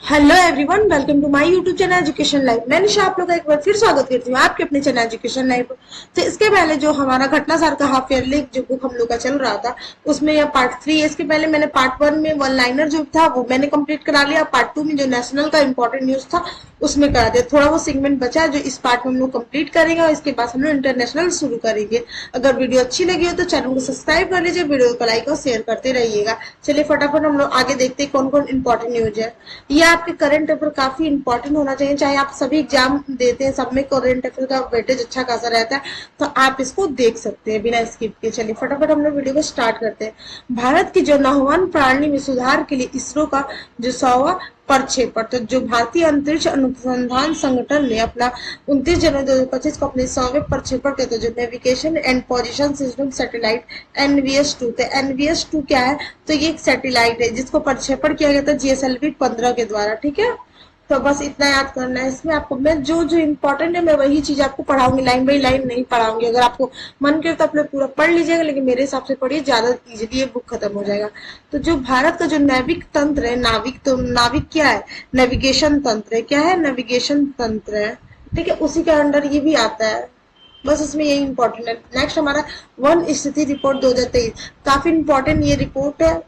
Hello everyone, welcome to my YouTube channel education live. मैं निशा आप लोग का एक बार फिर स्वागत करती हूँ आपके अपने चैनल एजुकेशन लाइव। तो इसके पहले जो हमारा घटना सार का हाफ ईयरली जो बुक हम लोग का चल रहा था उसमें यह पार्ट 3 है। इसके पहले मैंने पार्ट 1 में वन लाइनर जो था वो मैंने कंप्लीट करा लिया। पार्ट 2 में जो नेशनल का इंपॉर्टेंट न्यूज था उसमें करा दिया। थोड़ा वो सेगमेंट बचा जो इस पार्ट में हम लोग कंप्लीट करेंगे और इसके बाद हम लोग इंटरनेशनल शुरू करेंगे। अगर वीडियो अच्छी लगी हो तो चैनल को सब्सक्राइब कर लीजिए, वीडियो को लाइक और शेयर करते रहिएगा। चलिए फटाफट हम लोग आगे देखते हैं कौन कौन इंपॉर्टेंट न्यूज है। ये आपके करंट अफेयर काफी इंपॉर्टेंट होना चाहिए, चाहे आप सभी एग्जाम देते हैं सब में करंट अफेयर का वेटेज अच्छा खासा रहता है, तो आप इसको देख सकते हैं बिना स्किप के। चलिए फटाफट हम लोग वीडियो को स्टार्ट करते हैं। भारत की जो नौवहन प्रणाली में सुधार के लिए इसरो का जो 100वां प्रक्षेपण, तो जो भारतीय अंतरिक्ष अनुसंधान संगठन ने अपना 29 जनवरी 2025 को अपने 100वें प्रक्षेपण के जो navigation and position system satellite NVS-2, तो NVS-2 क्या है, तो ये एक सैटेलाइट है जिसको प्रक्षेपण किया गया था GSLV 15 के द्वारा। ठीक है, तो बस इतना याद करना है। इसमें आपको मैं जो जो इम्पोर्टेंट है मैं वही चीज आपको पढ़ाऊंगी, लाइन बाई लाइन नहीं पढ़ाऊंगी। अगर आपको मन करे तो आप लोग पूरा पढ़ लीजिएगा, लेकिन मेरे हिसाब से पढ़िए, ज्यादा इजीली ये बुक खत्म हो जाएगा। तो जो भारत का जो नाविक तंत्र है, नाविक तो नाविक क्या है, नेविगेशन तंत्र है। क्या है, नेविगेशन तंत्र है। ठीक है, उसी के अंडर ये भी आता है। बस इसमें यही इंपॉर्टेंट है। नेक्स्ट हमारा वन स्थिति रिपोर्ट 2023, काफी इंपॉर्टेंट ये रिपोर्ट है।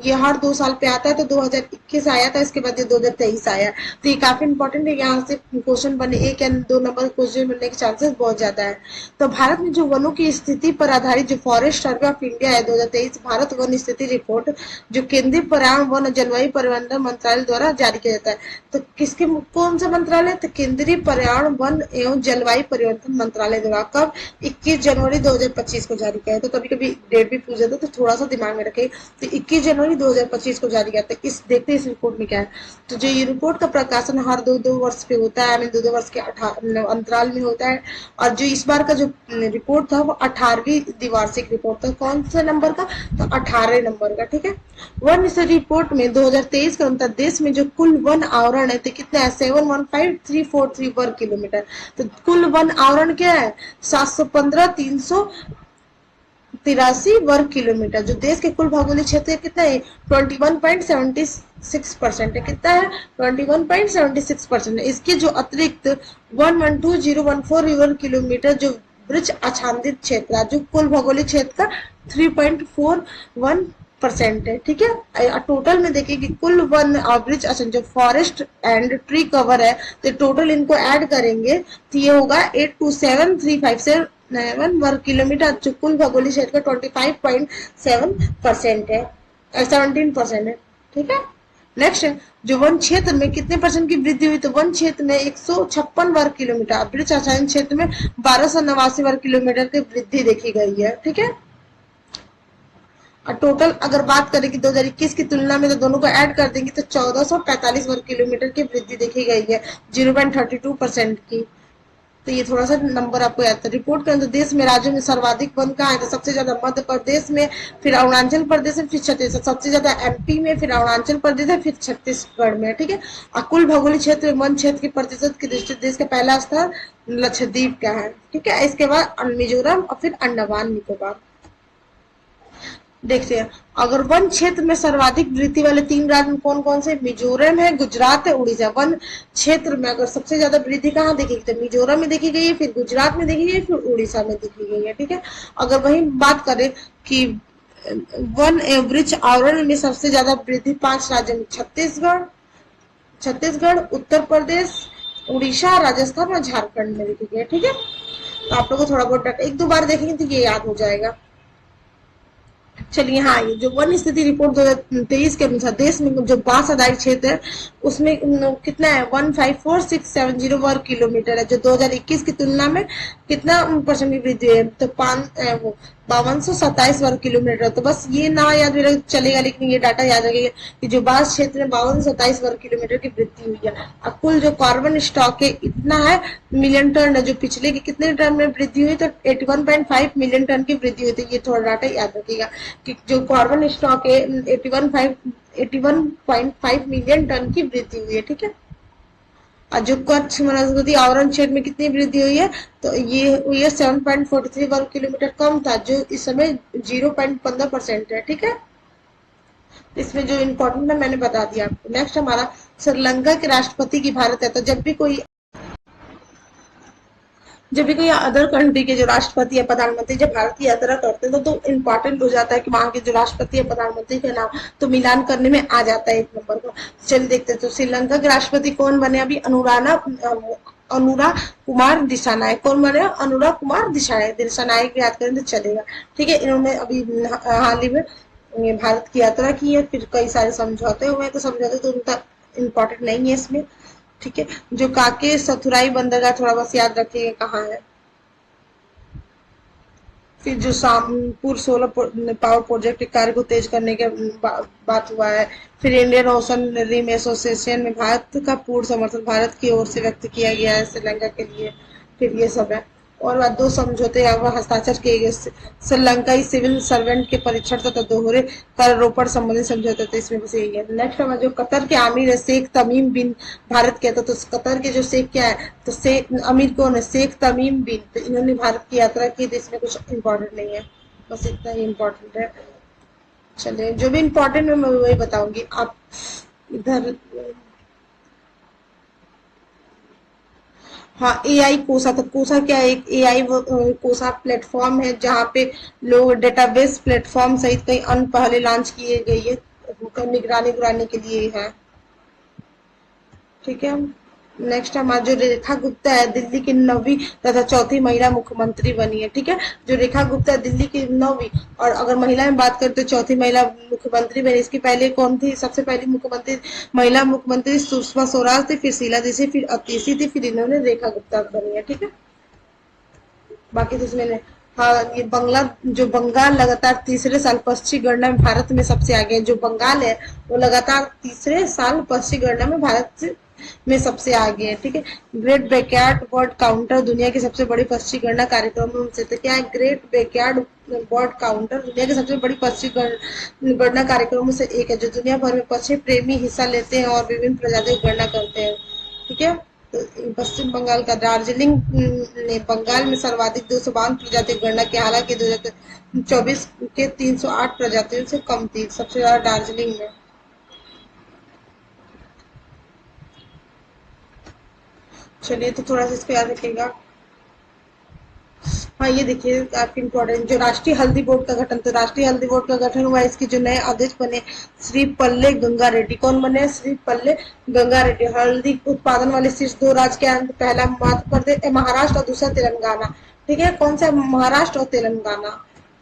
ये हर 2 साल पे आता है, तो 2021 आया था, इसके बाद ये 2023 आया। तो ये काफी इंपॉर्टेंट है, यहाँ से क्वेश्चन बने, 1 या 2 नंबर क्वेश्चन बनने के चांसेस बहुत ज्यादा है। तो भारत में जो वनों की स्थिति पर आधारित जो फॉरेस्ट सर्वे ऑफ इंडिया है 2023 भारत वन स्थिति रिपोर्ट, जो केंद्रीय पर्यावरण वन जलवायु परिवर्तन मंत्रालय द्वारा जारी किया जाता है। तो किसके, कौन सा मंत्रालय, तो केंद्रीय पर्यावरण वन एवं जलवायु परिवर्तन मंत्रालय द्वारा कब 21 जनवरी 2025 को जारी किया है। तो कभी कभी डेट भी पूछ जाता है, तो थोड़ा सा दिमाग में रखें। तो 21 जनवरी 2025 को जारी किया था। इस देखते हैं इस रिपोर्ट में क्या है। तो जो ये रिपोर्ट का प्रकाशन हर 2-2 वर्ष पे होता है, यानी 2-2 वर्ष के अंतराल में होता है। और जो इस बार का जो रिपोर्ट था वो 18वीं द्विवार्षिक रिपोर्ट था। कौन से नंबर का, तो 18 नंबर का। ठीक है, वन इस रिपोर्ट में 2023 के अनुसार देश में जो कुल वन आवरण है तो कितना है, 715343 वर्ग किलोमीटर। तो कुल वन आवरण क्या है, 715,383 वर्ग किलोमीटर। जो देश के कुल भौगोलिक क्षेत्र कितना है, 21.76% है। कितना है, 21.76% है। इसके जो अतिरिक्त 112,014 वर्ग किलोमीटर जो वृक्ष आच्छादित क्षेत्र है, जो कुल भौगोलिक क्षेत्र का 3.41% है। ठीक है, टोटल में देखिए कि कुल वन वृक्ष जो फॉरेस्ट एंड ट्री कवर है, तो टोटल इनको ऐड करेंगे तो ये होगा 827,357 वर्ग किलोमीटर, जो कुल भौगोलिक क्षेत्र का 25.7% है, 17% है। ठीक है, नेक्स्ट जो वन क्षेत्र में कितने परसेंट की वृद्धि हुई, तो वन क्षेत्र में 156 वर्ग किलोमीटर, वृक्ष आच्छादित क्षेत्र में 1289 वर्ग किलोमीटर की वृद्धि देखी गई है। ठीक है, और टोटल अगर बात करें कि 2021 की तुलना में तो दोनों को ऐड कर देंगे तो 1445 वर्ग किलोमीटर की वृद्धि देखी गई है, 0.32% की। तो ये थोड़ा सा नंबर आपको याद था। रिपोर्ट के अंदर देश में राज्यों में सर्वाधिक वन कहाँ है, तो सबसे ज्यादा मध्य प्रदेश में, फिर अरुणाचल प्रदेश में, फिर छत्तीसगढ़, सबसे ज्यादा MP में, फिर अरुणाचल प्रदेश है, फिर छत्तीसगढ़ में। ठीक है, और कुल भौगोलिक क्षेत्र में वन क्षेत्र के प्रतिशत की दृष्टि देश का पहला स्थान लक्षद्वीप का है। ठीक है, इसके बाद मिजोरम और फिर अंडमान निकोबार। देखते हैं, अगर वन क्षेत्र में सर्वाधिक वृद्धि वाले 3 राज्य में कौन कौन से, मिजोरम है, गुजरात है, उड़ीसा। वन क्षेत्र में अगर सबसे ज्यादा वृद्धि कहाँ देखी गई, तो मिजोरम में देखी गई है, फिर गुजरात में देखी गई है, फिर उड़ीसा में देखी गई है। ठीक है, अगर वही बात करें कि वन वृक्ष आवरण में सबसे ज्यादा वृद्धि 5 राज्यों में, छत्तीसगढ़, उत्तर प्रदेश, उड़ीसा, राजस्थान और झारखंड में देखी गई है। ठीक है, तो आप लोग को थोड़ा बहुत डाटा 1-2 बार देखेंगे तो ये याद हो जाएगा। चलिए, हाँ, ये जो वन स्थिति रिपोर्ट 2023 के अनुसार देश में जो बांस आधारित क्षेत्र है उसमें कितना है, 154,670 वर्ग किलोमीटर है, जो 2021 की तुलना में कितना परसेंट की वृद्धि है, तो 5227 वर्ग किलोमीटर। तो बस ये ना याद चलेगा, लेकिन ये डाटा याद रखेगा कि जो बांस क्षेत्र में 5227 वर्ग किलोमीटर की वृद्धि हुई है। और कुल जो कार्बन स्टॉक है इतना है मिलियन टन है, जो पिछले के कितने टन में वृद्धि हुई, तो 81.5 मिलियन टन की वृद्धि हुई। तो ये थोड़ा डाटा याद रखिएगा कि जो कार्बन स्टॉक है 81.5 मिलियन टन की वृद्धि हुई है। ठीक है, और जो कच्छ वनस्पति आवरण क्षेत्र में कितनी वृद्धि हुई है, तो ये हुई है 7.43 वर्ग किलोमीटर, कम था, जो इस समय 0.15% है। ठीक है, इसमें जो इम्पोर्टेंट है मैंने बता दिया आपको। नेक्स्ट हमारा श्रीलंका के राष्ट्रपति की भारत है। तो जब भी कोई अदर कंट्री के जो राष्ट्रपति या प्रधानमंत्री जब भारत की यात्रा करते हैं तो इम्पोर्टेंट हो जाता है कि वहां के जो राष्ट्रपति या प्रधानमंत्री का नाम तो मिलान करने में आ जाता है एक नंबर का। चलिए देखते हैं तो श्रीलंका के राष्ट्रपति कौन बने अभी, अनुरा कुमार दिशानायक। कौन बने, अनुरा कुमार दिशानायक याद करें तो चलेगा। ठीक है, इन्होंने अभी हाल ही में भारत की यात्रा की है, फिर कई सारे समझौते हुए हैं, तो समझौते तो उनका इम्पोर्टेंट नहीं है इसमें। ठीक है, जो काके सथुराई बंदरगाह थोड़ा बस याद रखिएगा कहाँ है। फिर जो शामपुर सोलर पावर प्रोजेक्ट के कार्य को तेज करने के बात हुआ है। फिर इंडियन ओशन रिम एसोसिएशन में भारत का पूर्ण समर्थन भारत की ओर से व्यक्त किया गया है श्रीलंका के लिए। फिर ये सब है, और बाद दो समझौते हस्ताक्षर किए गए श्रीलंकाई सिविल सर्वेंट के परीक्षण तथा दोहरे करारोपण संबंधित समझौते थे, इसमें बस यही है। नेक्स्ट हमारा जो कतर के आमिर है शेख तमीम बिन भारत के, तो कतर के जो शेख क्या है, तो शेख अमीर कौन है, शेख तमीम बिन। तो इन्होंने भारत की यात्रा की, तो इसमें कुछ इम्पोर्टेंट नहीं है, बस इतना ही इम्पोर्टेंट है। चलिए, जो भी इम्पोर्टेंट है मैं वही बताऊंगी। आप इधर, हाँ, एआई कोसा। तो कोसा क्या है, एक एआई कोसा प्लेटफॉर्म है जहाँ पे लोग डेटाबेस प्लेटफॉर्म सहित कई अन्य पहले लॉन्च किए गई है, उनका निगरानी कराने के लिए है। ठीक है, नेक्स्ट हमारा जो रेखा गुप्ता है दिल्ली की 9वीं तथा चौथी महिला मुख्यमंत्री बनी है। ठीक है, जो रेखा गुप्ता है दिल्ली की 9वीं, और अगर महिला में बात करते तो चौथी महिला मुख्यमंत्री बनी। इसकी पहले कौन थी, सबसे पहली मुख्यमंत्री महिला मुख्यमंत्री सुषमा स्वराज थी, फिर शीला दीक्षित, फिर अतीशी थी, फिर इन्होंने रेखा गुप्ता बनी है। ठीक है, बाकी तो इसमें हाँ, ये बंगाल लगातार तीसरे साल पश्चिमी गणना में भारत में सबसे आगे है। जो बंगाल है वो लगातार तीसरे साल पश्चिमी गणना में भारत में सबसे आगे है। ठीक है, ग्रेट बैकयार्ड बर्ड काउंटर दुनिया की सबसे बड़ी पक्षी गणना कार्यक्रमों से, तो क्या है, ग्रेट बैकयार्ड बर्ड काउंटर दुनिया की सबसे बड़ी पक्षी गणना कार्यक्रमों से एक है, जो दुनिया भर में पक्षी प्रेमी हिस्सा लेते हैं और विभिन्न प्रजातियों की गणना करते हैं। ठीक है, तो पश्चिम बंगाल का दार्जिलिंग ने बंगाल में सर्वाधिक 252 प्रजातियों की गणना की, हालांकि 2024 के 308 प्रजातियों से कम थी, सबसे ज्यादा दार्जिलिंग में। चलिए, तो थोड़ा सा इसको याद रखिएगा। हाँ, ये देखिए काफी इम्पोर्टेंट, जो राष्ट्रीय हल्दी बोर्ड का गठन, तो राष्ट्रीय हल्दी बोर्ड का गठन हुआ, इसके जो नए अध्यक्ष बने श्री पल्ले गंगा रेड्डी। कौन बने, श्री पल्ले गंगा रेड्डी। हल्दी उत्पादन वाले शीर्ष दो राज्य के अंदर पहला मध्य प्रदेश, महाराष्ट्र और दूसरा तेलंगाना। ठीक है, कौन सा, महाराष्ट्र और तेलंगाना,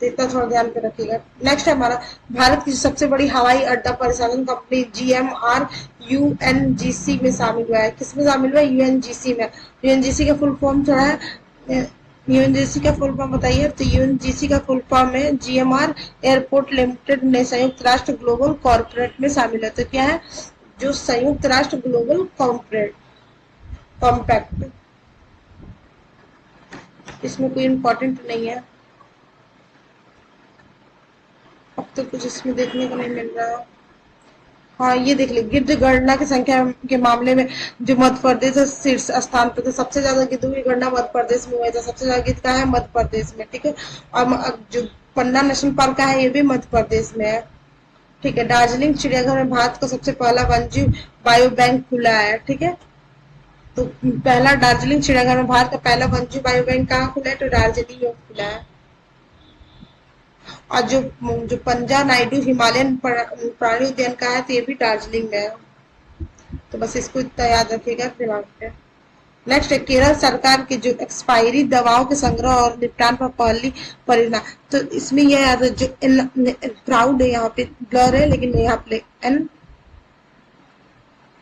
तो इतना थोड़ा ध्यान पे रखिएगा। नेक्स्ट है हमारा भारत की सबसे बड़ी हवाई अड्डा परिचालन कंपनी जीएमआर यूएनजीसी में शामिल हुआ है। किसमें शामिल हुआ है, यूएनजीसी में। यूएनजीसी का फुल फॉर्म थोड़ा है, यूएनजीसी का फुल फॉर्म बताइए। तो यूएनजीसी का फुल फॉर्म है जीएमआर एयरपोर्ट लिमिटेड ने संयुक्त राष्ट्र ग्लोबल कॉर्पोरेट में शामिल है। तो क्या है, जो संयुक्त राष्ट्र ग्लोबल कॉम्पैक्ट, इसमें कोई इम्पोर्टेंट नहीं है, अब तो कुछ इसमें देखने को नहीं मिल रहा। हाँ, ये देख लीजिए, गिद्ध गणना की संख्या के मामले में जो मध्य प्रदेश है शीर्ष स्थान पर, तो सबसे ज्यादा गिद्धों की गणना मध्य प्रदेश में हुआ है, तो सबसे ज्यादा गिद्ध का है मध्य प्रदेश में। ठीक है, और जो पन्ना नेशनल पार्क का है ये भी मध्य प्रदेश में है। ठीक है, दार्जिलिंग चिड़ियाघर में भारत का सबसे पहला वन्यजीव बायो बैंक खुला है। ठीक है, तो पहला दार्जिलिंग चिड़ियाघर में भारत का पहला वन्यजीव बायो बैंक कहाँ खुला है, तो दार्जिलिंग में खुला है। और जो पंजा नायडू हिमालयन प्राणी उद्यान का है, तो ये भी दार्जिलिंग में है। तो बस इसको इतना याद रखिएगा दिमाग पे। नेक्स्ट है केरल सरकार की जो एक्सपायरी दवाओं के संग्रह और निपटान पर पहली परियोजना, तो इसमें यह याद है, जो प्राउड है, यहाँ पे ब्लर है लेकिन यहाँ पे एन,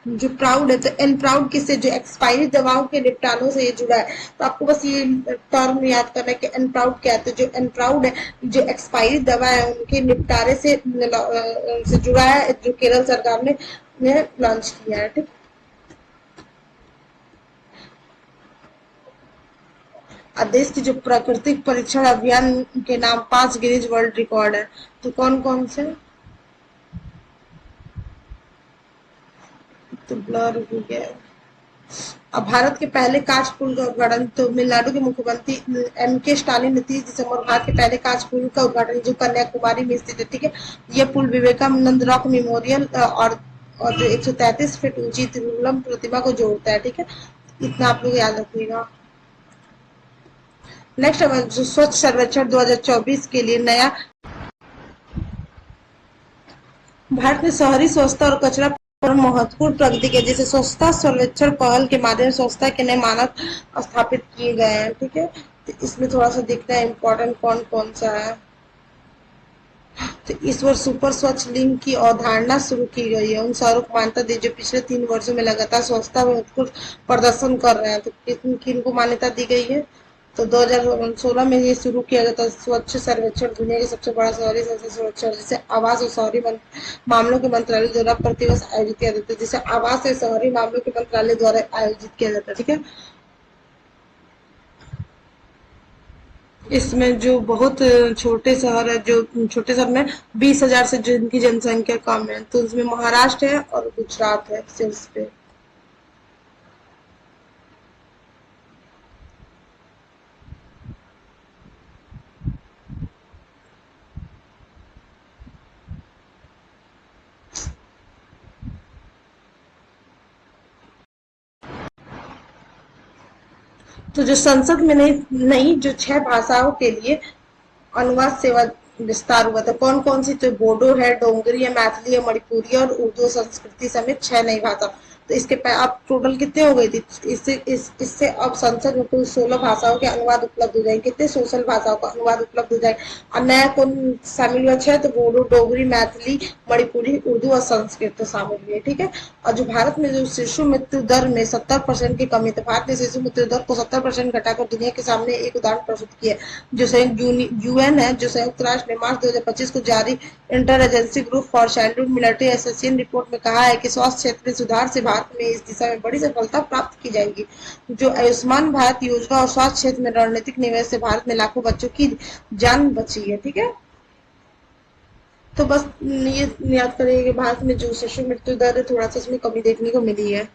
जो प्राउड है, तो एन प्राउड किससे, जो एक्सपायरी दवाओं के निपटानों से ये जुड़ा है। तो आपको बस ये टर्म याद करना है कि एन प्राउड क्या है। तो जो एन प्राउड है, जो एक्सपायरी दवा है उनके निपटारे से जुड़ा है, जो केरल सरकार ने लॉन्च किया है। ठीक, देश की जो प्राकृतिक परीक्षण अभियान के नाम 5 गिनीज वर्ल्ड रिकॉर्ड है, तो कौन कौन से, तो ब्लर हो गया। अब भारत के पहले कांच पुल का उद्घाटन, तो तमिलनाडु के मुख्यमंत्री एम.के. स्टालिन ने 30 दिसंबर भारत के पहले कांच पुल का उद्घाटन जो कन्याकुमारी में स्थित है। ठीक है, यह पुल विवेकानंद रॉक मेमोरियल और और जो 133 फीट ऊंची तिरुवल्लम प्रतिमा को जोड़ता है। ठीक है, इतना आप लोग याद रखिएगा। नेक्स्ट जो स्वच्छ सर्वेक्षण 2024 के लिए नया, भारत में शहरी स्वच्छता और कचरा पर महत्वपूर्ण प्रगति की, जैसे स्वच्छता सर्वेक्षण पहल के माध्यम से स्वच्छता के नए मानक स्थापित किए गए हैं। ठीक है, तो इसमें थोड़ा सा देखना है इम्पोर्टेंट कौन कौन सा है। तो इस वर्ष सुपर स्वच्छ लिंग की अवधारणा शुरू की गई है। उन शहरों को मान्यता दी जो पिछले 3 वर्षों में लगातार स्वच्छता में उत्कृष्ट प्रदर्शन कर रहे हैं। तो किन को मान्यता दी गई है? तो 2016 में ये शुरू किया गया था स्वच्छ सर्वेक्षण, दुनिया के सबसे बड़ा शहरी सर्वेक्षण, जिसे आवास और शहरी मामलों के मंत्रालय द्वारा प्रतिवर्ष आयोजित किया जाता है। जिसे आवास और शहरी मामलों के मंत्रालय द्वारा आयोजित किया जाता है। ठीक है, इसमें जो बहुत छोटे शहर है, जो छोटे शहर में 20,000 से जिनकी जनसंख्या कम है, तो उसमें महाराष्ट्र है और गुजरात है शीर्ष पे। तो जो संसद में नई जो 6 भाषाओं के लिए अनुवाद सेवा विस्तार हुआ था, कौन कौन सी? तो बोडो है, डोंगरी है, मैथिली है, मणिपुरी और उर्दू संस्कृति समेत 6 नई भाषा। तो इसके अब टोटल कितने हो गई थी? इससे अब संसद में कुल 16 भाषाओं के अनुवाद उपलब्ध हो जाएंगे। कितने? 16 भाषाओं का अनुवाद उपलब्ध हो जाएगा। और नया कौन शामिल हुआ? 6, तो बोडो, डोगरी, मैथिली, मणिपुरी, उर्दू और संस्कृत तो शामिल हुई। ठीक है, और जो भारत में जो शिशु मृत्यु दर में 70% की कमी, तो भारत ने शिशु मृत्यु दर को 70% घटाकर दुनिया के सामने एक उदाहरण प्रस्तुत किया है। जो संयुक्त यूएन है, जो संयुक्त राष्ट्र ने मार्च 2025 को जारी inter agency group for childhood military association report में कहा है कि स्वास्थ्य क्षेत्र में सुधार से भारत में इस दिशा में बड़ी सफलता प्राप्त की जाएगी। जो आयुष्मान भारत योजना और स्वास्थ्य क्षेत्र में रणनीतिक निवेश से भारत में लाखों बच्चों की जान बची है। ठीक है, तो बस ये याद करिए कि भारत में जो शिशु मृत्यु दर है, थोड़ा सा इसमें कमी देखने को मिली है।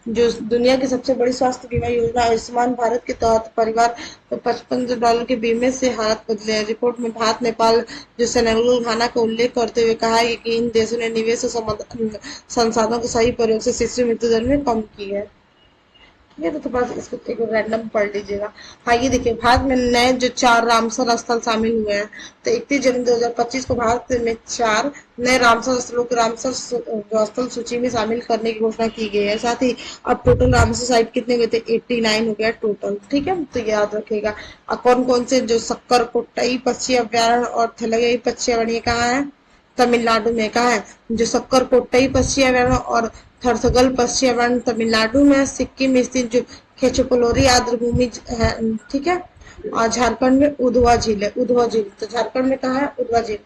जो दुनिया की सबसे बड़ी स्वास्थ्य बीमा योजना आयुष्मान भारत के तहत परिवार को $55 के बीमे से हालत बदले हैं। रिपोर्ट में भारत, नेपाल, जो सेनेगल, घाना का उल्लेख करते हुए कहा है कि इन देशों ने निवेश और संसाधनों के सही प्रयोग से शिशु मृत्यु दर में कम की है। ठीक है, तो बस इसको एक रैंडम पढ़ लीजिएगा। हाँ, ये देखिए, भारत में नए जो 4 रामसर स्थल शामिल हुए हैं। तो 31 जनवरी 2025 को भारत में 4 नए रामसर स्थलों को रामसर स्थल सूची में शामिल करने की घोषणा की गई है। साथ ही अब टोटल रामसर साइट कितने हुए थे? 89 हो गया टोटल। ठीक है, तो याद रखेगा। और कौन कौन से? जो सक्कर कोट्टई पक्षी अभ्यारण्य और थेलगई पक्षी अभ्यारण्य कहाँ है? तमिलनाडु में। कहा है? जो सक्कर कोट्टई पक्षी अभ्यारण्य और थरसगल पक्षी अभ्यारण्य तमिलनाडु में। सिक्किम स्थित जो खेचुपलोरी आर्द्र भूमि है, ठीक है, और झारखंड में उधवा झील है। उधवा झील तो झारखंड में कहा है? उधवा झील।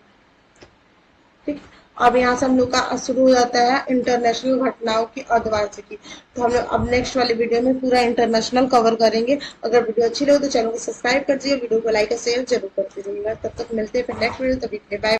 ठीक, अब यहाँ से हम लोग का शुरू हो जाता है इंटरनेशनल घटनाओं की अर्धवार्षिकी। तो हम लोग अब नेक्स्ट वाली वीडियो में पूरा इंटरनेशनल कवर करेंगे। अगर वीडियो अच्छी लगे तो चैनल को सब्सक्राइब कर दीजिए, वीडियो को लाइक और शेयर जरूर कर दीजिएगा। तब तक मिलते हैं फिर नेक्स्ट वीडियो, तभी के लिए बाय।